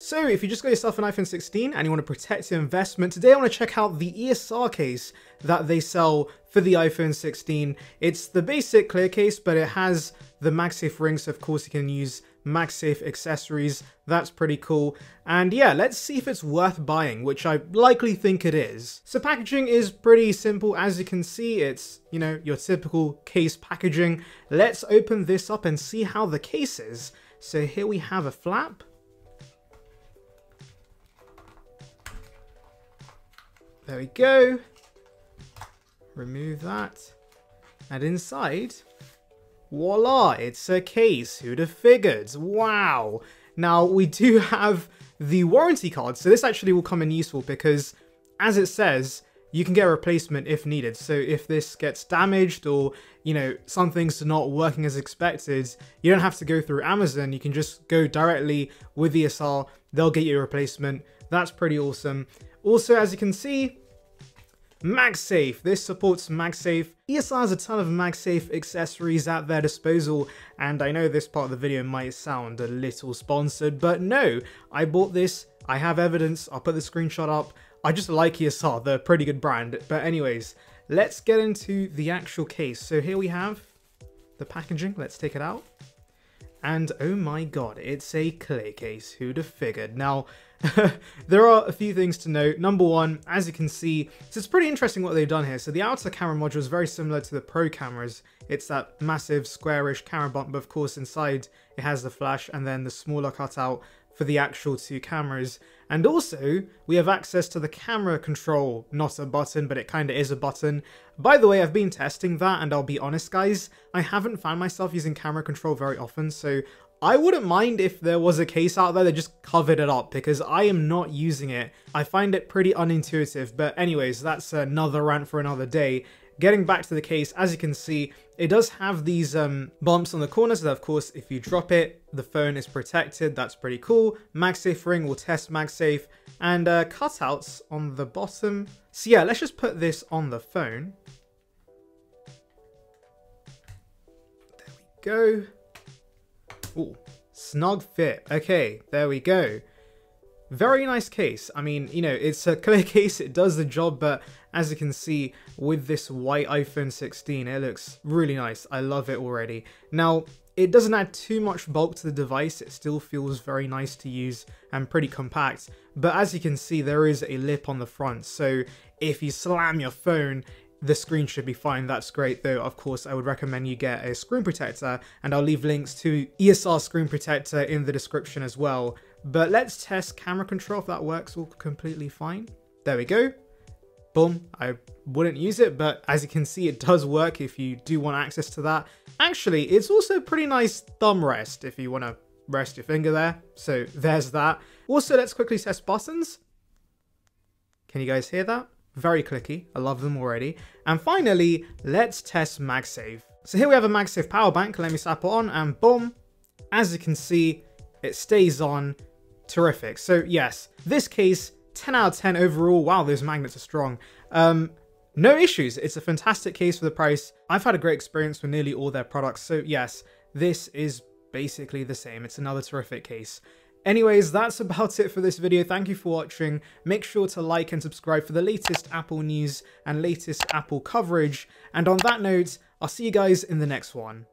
So if you just got yourself an iPhone 16 and you want to protect your investment, today I want to check out the ESR case that they sell for the iPhone 16. It's the basic clear case, but it has the MagSafe ring, so of course you can use MagSafe accessories. That's pretty cool. And yeah, let's see if it's worth buying, which I likely think it is. So packaging is pretty simple. As you can see, it's, you know, your typical case packaging. Let's open this up and see how the case is. So here we have a flap. There we go. Remove that. And inside, voila, it's a case. Who'd have figured? Wow. Now, we do have the warranty card, so this actually will come in useful because, as it says, you can get a replacement if needed. So if this gets damaged or, you know, something's not working as expected, you don't have to go through Amazon. You can just go directly with ESR. They'll get you a replacement. That's pretty awesome. Also, as you can see, MagSafe. This supports MagSafe. ESR has a ton of MagSafe accessories at their disposal, and I know this part of the video might sound a little sponsored, but no, I bought this. I have evidence. I'll put the screenshot up. I just like ESR. They're a pretty good brand. But anyways, let's get into the actual case. So here we have the packaging. Let's take it out. And oh my god, it's a clear case. Who'd have figured? Now, there are a few things to note. Number one, as you can see, so it's pretty interesting what they've done here. So the outer camera module is very similar to the Pro cameras. It's that massive squarish camera bump, but of course inside it has the flash and then the smaller cutout for the actual two cameras. And also, we have access to the camera control, not a button, but it kind of is a button. By the way, I've been testing that, and I'll be honest, guys, I haven't found myself using camera control very often, so I wouldn't mind if there was a case out there that just covered it up, because I am not using it. I find it pretty unintuitive, but anyways, that's another rant for another day. Getting back to the case, as you can see, it does have these bumps on the corners, so of course, if you drop it, the phone is protected. That's pretty cool. MagSafe ring will test MagSafe, and cutouts on the bottom. So yeah, let's just put this on the phone. There we go. Ooh, snug fit. Okay, there we go. Very nice case. I mean, you know, it's a clear case, it does the job, but as you can see with this white iPhone 16, it looks really nice. I love it already. Now, it doesn't add too much bulk to the device. It still feels very nice to use and pretty compact. But as you can see, there is a lip on the front. So if you slam your phone, the screen should be fine. That's great, though. Of course, I would recommend you get a screen protector, and I'll leave links to ESR screen protector in the description as well. But let's test camera control if that works all completely fine. There we go. Boom. I wouldn't use it, but as you can see, it does work if you do want access to that. Actually, it's also a pretty nice thumb rest if you want to rest your finger there. So there's that. Also, let's quickly test buttons. Can you guys hear that? Very clicky. I love them already. And finally, let's test MagSafe. So here we have a MagSafe power bank. Let me slap it on and boom. As you can see, it stays on. Terrific. So yes, this case, 10 out of 10 overall. Wow, those magnets are strong. No issues. It's a fantastic case for the price. I've had a great experience with nearly all their products. So yes, this is basically the same. It's another terrific case. Anyways, that's about it for this video. Thank you for watching. Make sure to like and subscribe for the latest Apple news and latest Apple coverage. And on that note, I'll see you guys in the next one.